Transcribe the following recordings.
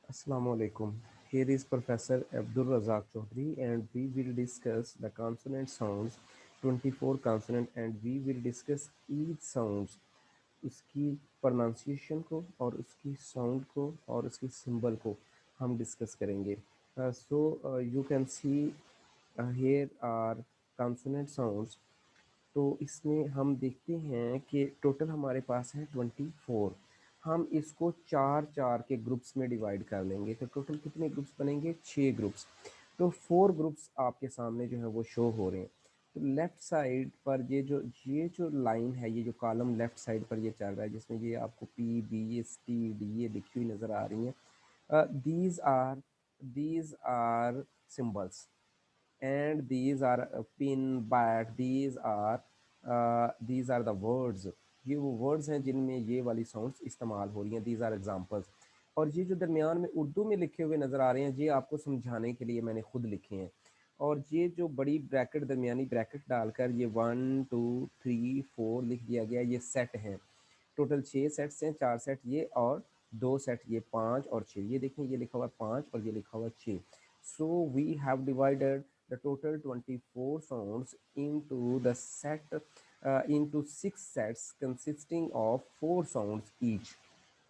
Assalamu alaikum. Here is Professor Abdul Razak Chaudhary and we will discuss the consonant sounds, 24 consonant and we will discuss each sounds, उसकी pronunciation को और उसकी sound को और उसकी symbol को हम discuss करेंगे. You can see here are consonant sounds. तो इसमें हम देखते हैं कि टोटल हमारे पास है 24। हम इसको चार चार के ग्रुप्स में डिवाइड कर लेंगे तो टोटल कितने ग्रुप्स बनेंगे, 6 ग्रुप्स। तो 4 ग्रुप्स आपके सामने जो है वो शो हो रहे हैं। तो लेफ़्ट साइड पर ये जो लाइन है, ये जो कॉलम लेफ़्ट साइड पर ये चल रहा है जिसमें ये आपको P B S T D ये लिखी हुई नज़र आ रही हैं। These are symbols and these are pin bat, these are the words। ये वो वर्ड्स हैं जिनमें ये वाली साउंड्स इस्तेमाल हो रही हैं। These are examples. और ये जो दरमियान में उर्दू में लिखे हुए नज़र आ रहे हैं ये आपको समझाने के लिए मैंने खुद लिखे हैं। और ये जो बड़ी ब्रैकेट दरमियानी ब्रैकेट डालकर ये 1 2 3 4 लिख दिया गया, ये सेट हैं। टोटल 6 सेट्स हैं, 4 सेट ये और 2 सेट ये, 5 और 6। ये देखें, ये लिखा हुआ है 5 और ये लिखा हुआ है 6। So we have divided the total 24 sounds into 6 sets consisting of 4 sounds each।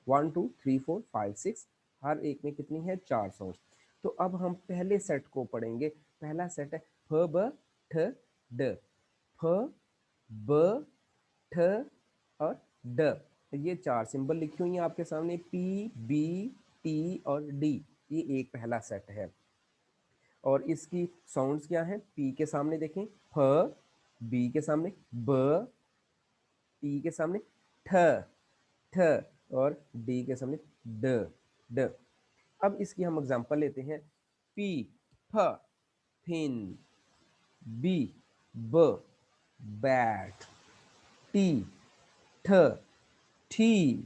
1 2 3 4 5 6, हर एक में कितनी है, 4 साउंड्स। तो अब हम पहले सेट को पढ़ेंगे। पहला सेट है फ ब ठ ड। फ ब ठ और ड। ये 4 सिंबल लिखी हुई हैं आपके सामने, पी बी टी और डी। ये एक पहला सेट है। और इसकी साउंड्स क्या हैं, पी के सामने देखें फ, बी के सामने ब, टी के सामने ठ ठ और डी के सामने ड ड। अब इसकी हम एग्जांपल लेते हैं। पी फ फिन, बी ब बैट, टी ठ ठी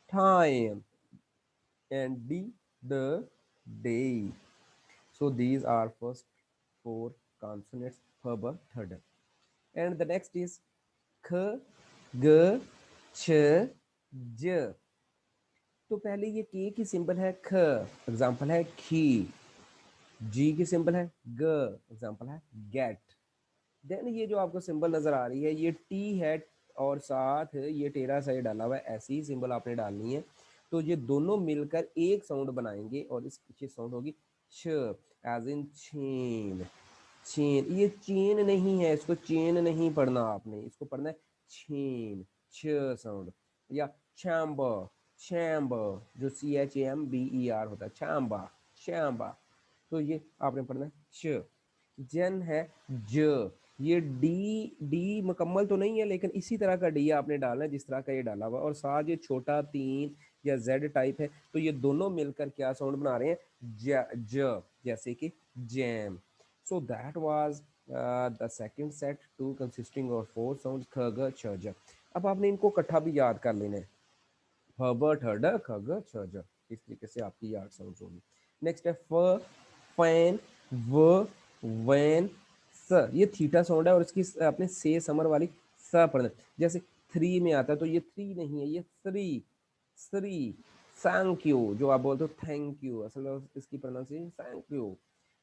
time and D the day। So these are first 4 consonants for the third। And the next is ख ग छ ज। तो पहले ये के की सिंबल है ख, एग्जाम्पल है खी। जी की सिंबल है ग, एग्जाम्पल है गेट। देन ये जो आपको सिंबल नजर आ रही है ये टी है और साथ ये टेढ़ा सा डाला हुआ है, ऐसी ही सिंबल आपने डालनी है। तो ये दोनों मिलकर एक साउंड बनाएंगे और इस पीछे साउंड होगी छ, एज इन चेन। चेन, ये चेन नहीं है, इसको चेन नहीं पढ़ना आपने, इसको पढ़ना है छेन, छ साउंड। या चैम्बर, चैम्बर जो CHAMBER होता है, चैम्बा चैम्बा। तो ये आपने पढ़ना है च। जन है ज। ये डी डी मुकम्मल तो नहीं है लेकिन इसी तरह का डी आपने डालना है जिस तरह का ये डाला हुआ। और साथ ये छोटा 3 या जेड टाइप है, तो ये दोनों मिलकर क्या साउंड बना रहे हैं, ज, जैसे कि jam. So that was the second set, two consisting of 4 sound ख ग छ ज। अब आपने इनको इकट्ठा भी याद कर लेना है, फ ब ठ ड ख ग छ ज। इस तरीके से आपकी याद साउंड होगी। नेक्स्ट है फ फैन व वैन स। ये थीटा साउंड है और इसकी आपने से समर वाली स पढ़ना। जैसे 3 में आता है तो ये 3 नहीं है, ये 3 श्री। थैंक यू जो आप बोलते हो थैंक यू, असल में इसकी प्रोनाउंसिएशन थैंक यू।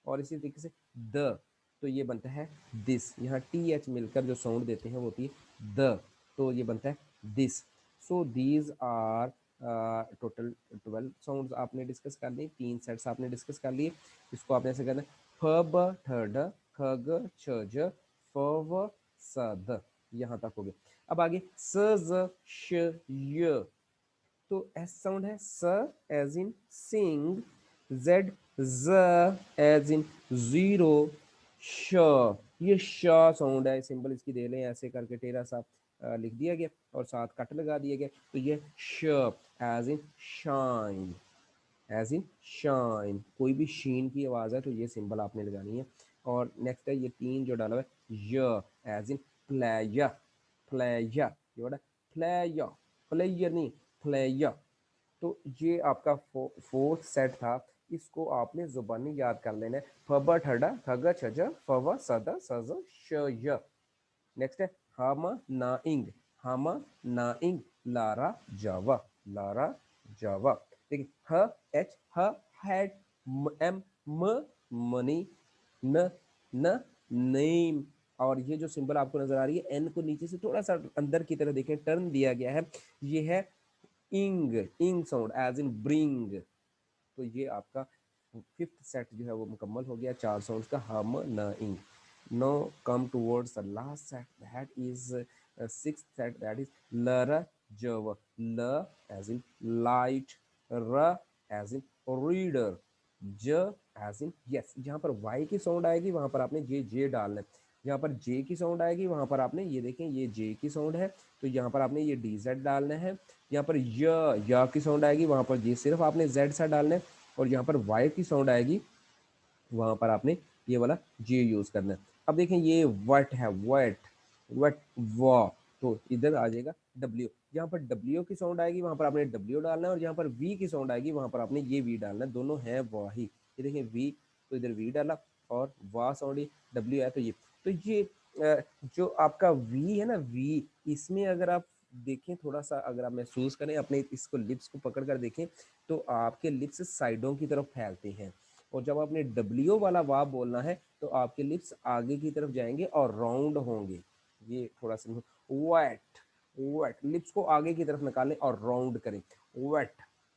और इसी तरीके से द, तो ये बनता है दिस। यहाँ टी एच मिलकर जो साउंड देते हैं वो होती है द, तो ये बनता है this. So these are total 12 sounds आपने डिस्कस कर लिए, 3 सेट्स आपने डिस्कस कर लिए। इसको आपने ऐसे करना है फ ब ठ ड ख ग छ ज फ व स द, यहाँ तक हो गया। अब आगे स ज श य। तो एस साउंड है स एज इन सिंग, जेड ज एज इन जीरो, श। ये श साउंड है, सिंबल इसकी दे लें ऐसे करके टेढ़ा सा लिख दिया गया और साथ कट लगा दिया गया। तो ये श as in shine, as in shine. कोई भी शीन की आवाज़ है तो ये सिंबल आपने लगानी है। और नेक्स्ट है ये 3 जो डाला हुआ है य एज इन प्लेयर, प्लेयर। ये वर्ड है प्लेयर, प्लेयर नहीं प्लेयर। तो ये आपका फोर्थ सेट था। इसको आपने जुबानी याद कर लेना है, फ ब ठ ड ख ग छ ज फ व स द स ज श य। नेक्स्ट है हामा नाइंग, हामा नाइंग लारा जावा, लारा जावा। देखिए ह एच ह हैड, एम म मनी, न न नेम। और ये जो सिंबल आपको नजर आ रही है एन को नीचे से थोड़ा सा अंदर की तरह देखें, टर्न दिया गया है, ये है इंग, इंग साउंड एज इन ब्रिंग। तो ये आपका फिफ्थ सेट जो है वो मुकम्मल हो गया चार साउंड्स का, हम न इंग। Now come towards the last set, that is sixth set, that is ल र ज, ल एज इन लाइट, र एज इन रीडर, ज एज इन यस। जहाँ पर वाई की साउंड आएगी वहां पर आपने जे डालना है, जहाँ पर जे की साउंड आएगी वहां पर आपने ये देखें ये जे की साउंड है, तो यहाँ पर आपने ये डी जेड डालना है। यहाँ पर य की साउंड आएगी वहां पर ये सिर्फ आपने जेड सा डालना है, और यहाँ पर वाई की साउंड आएगी वहां पर आपने ये वाला जे यूज करना है। अब देखें ये वट है, वट वट व, तो इधर आ जाएगा डब्ल्यू, जहाँ पर डब्ल्यू की साउंड आएगी वहां पर आपने डब्ल्यू डालना है, और जहाँ पर वी की साउंड आएगी वहां पर आपने ये वी डालना है, दोनों है वाही। ये देखिए वी, तो इधर वी डाला, और वाह साउंड डब्ल्यू है, तो ये जो आपका वी है ना, वी, इसमें अगर आप देखें थोड़ा सा, अगर आप महसूस करें अपने इसको लिप्स को पकड़ कर देखें, तो आपके लिप्स साइडों की तरफ फैलते हैं, और जब आपने डब्ल्यू वाला वाह बोलना है तो आपके लिप्स आगे की तरफ जाएंगे और राउंड होंगे। ये थोड़ा सा वेट, वेट, लिप्स को आगे की तरफ निकालें और राउंड करें, वेट।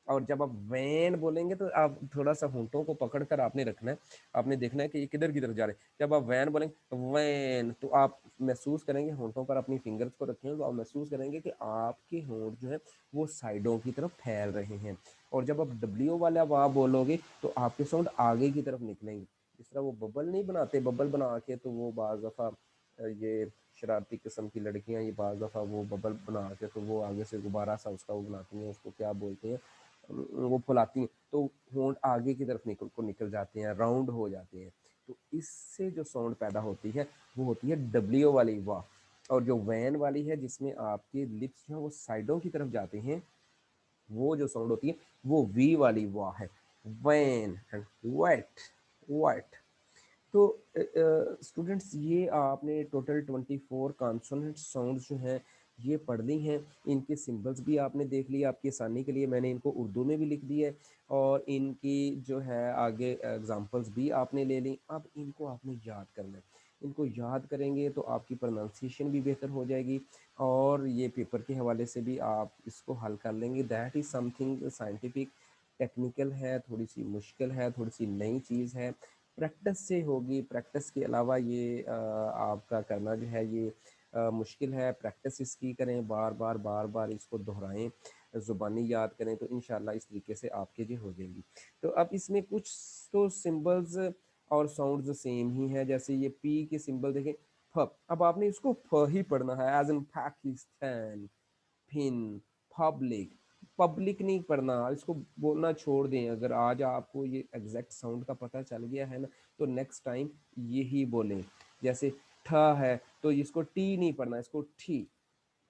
और जब आप वैन बोलेंगे तो आप थोड़ा सा होंठों को पकड़ कर आपने रखना है, आपने देखना है कि ये किधर की तरफ जा रहे हैं। जब आप वैन बोलेंगे वैन, तो आप महसूस करेंगे, होंठों पर अपनी फिंगर्स को रखें तो आप महसूस करेंगे कि आपके होंठ जो है वो साइडों की तरफ फैल रहे हैं। और जब आप डब्ल्यू वाला वाह बोलोगे तो आपके साउंड आगे की तरफ निकलेंगे। जिस तरह वो बबल नहीं बनाते, बबल बना के तो वो बाज़ दफ़ा ये शरारती किस्म की लड़कियां, ये बाज़ दफ़ा वो बबल बना के तो वो आगे से गुब्बारा सा उसका वो बनाती हैं, उसको क्या बोलते हैं, वो फुलाती हैं, तो होंठ आगे की तरफ निकल जाते हैं, राउंड हो जाते हैं। तो इससे जो साउंड पैदा होती है वो होती है डब्ल्यू वाली वाह। और जो वैन वाली है जिसमें आपके लिप्स जो है वो साइडों की तरफ जाते हैं, वो जो साउंड होती है वो वी वाली वाह है, वैन एंड वेट, वेट। तो स्टूडेंट्स ये आपने टोटल 24 कॉन्सोनेंट साउंड जो हैं ये पढ़ ली हैं, इनके सिंबल्स भी आपने देख लिए, आपकी आसानी के लिए मैंने इनको उर्दू में भी लिख दिया है, और इनकी जो है आगे एग्जांपल्स भी आपने ले ली। अब इनको आपने याद करना है, इनको याद करेंगे तो आपकी प्रोनाउंसिएशन भी बेहतर हो जाएगी, और ये पेपर के हवाले से भी आप इसको हल कर लेंगे। That is something scientific, technical है, थोड़ी सी मुश्किल है, थोड़ी सी नई चीज़ है, प्रैक्टिस से होगी। प्रैक्टिस के अलावा ये आपका करना जो है ये मुश्किल है। प्रैक्टिस इसकी करें, बार बार बार बार इसको दोहराएं, ज़ुबानी याद करें, तो इंशाल्लाह इस तरीके से आपके जो हो जाएगी। तो अब इसमें कुछ तो सिंबल्स और साउंड्स सेम ही हैं, जैसे ये पी के सिंबल देखें, फ, अब आपने इसको फ ही पढ़ना है, as in Pakistan, fin, public, public नहीं पढ़ना, इसको बोलना छोड़ दें। अगर आज आपको ये एग्जैक्ट साउंड का पता चल गया है ना, तो नेक्स्ट टाइम यही बोलें। जैसे ठ है तो इसको टी नहीं पढ़ना, इसको ठी,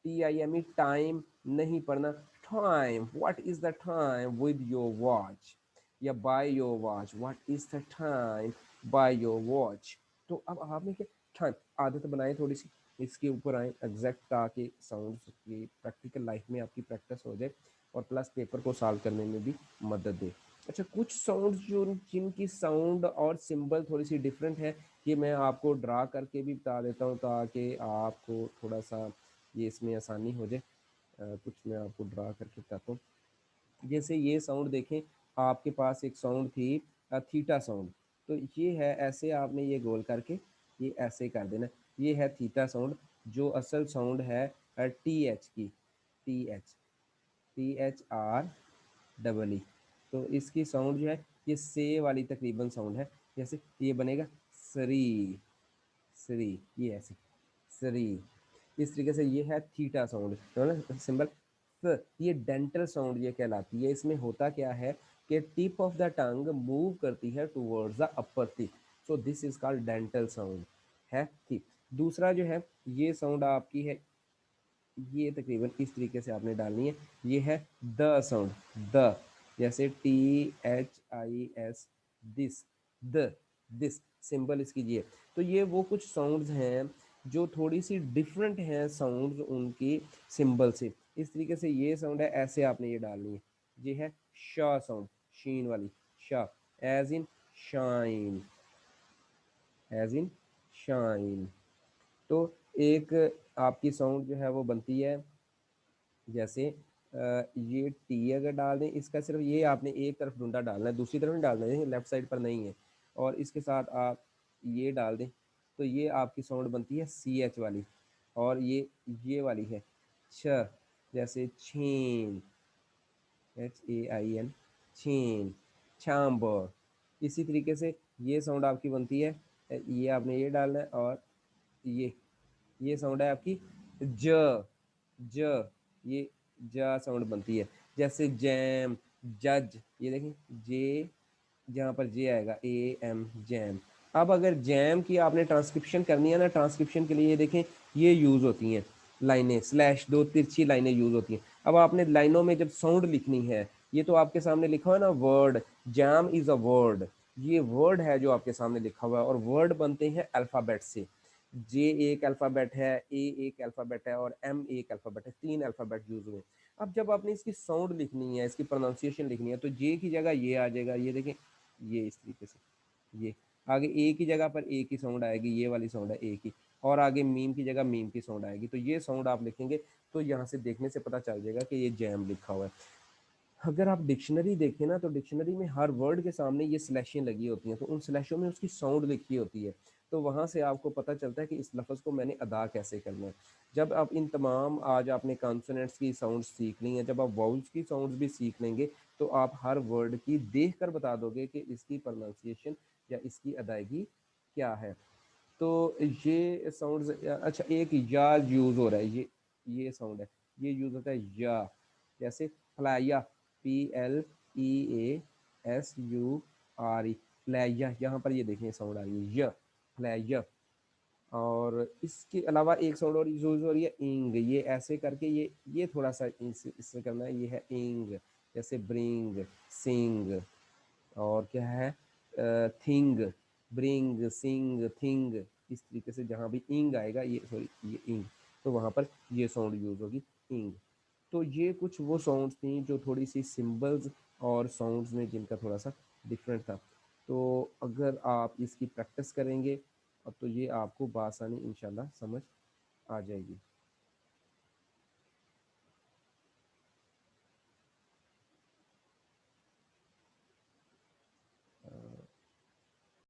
T I M E, time नहीं पढ़ना, time, what is the time with your watch, या by your watch, what is the time by your watch. तो अब आपने क्या टाइम आदत बनाए थोड़ी सी, इसके ऊपर आए एग्जैक्ट, ताकि साउंड्स की प्रैक्टिकल लाइफ में आपकी प्रैक्टिस हो जाए, और प्लस पेपर को सॉल्व करने में भी मदद दे। अच्छा, कुछ साउंड्स जो जिनकी साउंड और सिंबल थोड़ी सी डिफरेंट है, ये मैं आपको ड्रा करके भी बता देता हूँ ताकि आपको थोड़ा सा ये इसमें आसानी हो जाए। कुछ मैं आपको ड्रा करके बताता हूँ। जैसे ये साउंड देखें, आपके पास एक साउंड थी थीटा साउंड, तो ये है ऐसे, आपने ये गोल करके ये ऐसे कर देना, ये है थीटा साउंड। जो असल साउंड है टी एच की, T H, T H R double E, तो इसकी साउंड जो है ये से वाली तकरीबन साउंड है। जैसे ये बनेगा सरी, सरी, ये ऐसे सरी, इस तरीके से ये है थीटा साउंड, है ना सिंबल। ये डेंटल साउंड ये कहलाती है। इसमें होता क्या है कि tip of the tongue move करती है towards the upper tip, so this is called dental sound है। ठीक, दूसरा जो है ये साउंड आपकी है, ये तकरीबन इस तरीके से आपने डालनी है, ये है द साउंड, द, जैसे T H I S, this, the, this, symbol इसकी ये। तो ये वो कुछ साउंड्स हैं जो थोड़ी सी डिफरेंट हैं साउंड्स उनकी सिंबल से। इस तरीके से ये साउंड है, ऐसे आपने ये डालनी है। ये है श साउंड, शीन वाली, शा, as in shine, as in shine. तो एक आपकी साउंड जो है वो बनती है जैसे ये टी अगर डाल दें, इसका सिर्फ ये आपने एक तरफ डूंडा डालना है, दूसरी तरफ नहीं डालना है, लेफ्ट साइड पर नहीं है, और इसके साथ आप ये डाल दें तो ये आपकी साउंड बनती है सी एच वाली। और ये वाली है छ, जैसे छीन, एच ए आई एन, छीन, छाम्बर। इसी तरीके से ये साउंड आपकी बनती है, ये आपने ये डालना है, और ये साउंड है आपकी ज, ज, ये ज साउंड बनती है। जैसे जैम, जज, ये देखें जे, जहाँ पर जे आएगा ए एम, जैम। अब अगर जैम की आपने ट्रांसक्रिप्शन करनी है ना, ट्रांसक्रिप्शन के लिए ये देखें ये यूज़ होती हैं लाइनें, स्लैश, दो तिरछी लाइनें यूज़ होती हैं। अब आपने लाइनों में जब साउंड लिखनी है, ये तो आपके सामने लिखा हुआ है ना word, jam is a word, ये वर्ड है जो आपके सामने लिखा हुआ है, और वर्ड बनते हैं अल्फ़ाबेट से। जे एक अल्फ़ाबेट है, ए एक अल्फ़ाबेट है, और एम एक अल्फ़ाबेट है, तीन अल्फ़ाबेट यूज़ हुए। अब जब आपने इसकी साउंड लिखनी है, इसकी प्रोनाउंसिएशन लिखनी है, तो जे की जगह ये आ जाएगा, ये देखें, ये इस तरीके से, ये आगे ए की जगह पर ए की साउंड आएगी, ये वाली साउंड है ए की, और आगे मीम की जगह मीम की साउंड आएगी। तो ये साउंड आप लिखेंगे तो यहाँ से देखने से पता चल जाएगा कि ये जैम लिखा हुआ है। अगर आप डिक्शनरी देखें ना, तो डिक्शनरी में हर वर्ड के सामने ये स्लैशें लगी होती हैं, तो उन स्लैशों में उसकी साउंड लिखी होती है। तो वहाँ से आपको पता चलता है कि इस लफ्ज़ को मैंने अदा कैसे करना है। जब आप इन तमाम, आज आपने कॉन्सोनेंट्स की साउंड सीख ली हैं, जब आप वाउल्स की साउंड्स भी सीख लेंगे, तो आप हर वर्ड की देख कर बता दोगे कि इसकी प्रोनाउंसिएशन या इसकी अदायगी क्या है। तो ये साउंड्स, अच्छा एक या यूज़ हो रहा है, ये साउंड है, ये यूज़ होता है या, जैसे फ्लाया, P L E A S U R E, फ्लैया, यहाँ पर ये देखें साउंड आ रही है य, फ्लैया। और इसके अलावा एक साउंड और यूज़ हो रही है इंग, ये ऐसे करके, ये थोड़ा सा इससे करना है, ये है इंग, जैसे ब्रिंग, सिंग, और क्या है थिंग, ब्रिंग, सिंग, थिंग, इस तरीके से जहाँ भी इंग आएगा, ये सॉरी ये इंग, तो वहाँ पर ये साउंड यूज़ होगी इंग। तो ये कुछ वो साउंड्स थी जो थोड़ी सी सिंबल्स और साउंड्स में जिनका थोड़ा सा डिफरेंट था। तो अगर आप इसकी प्रैक्टिस करेंगे अब तो ये आपको बआसानी इंशाल्लाह समझ आ जाएगी।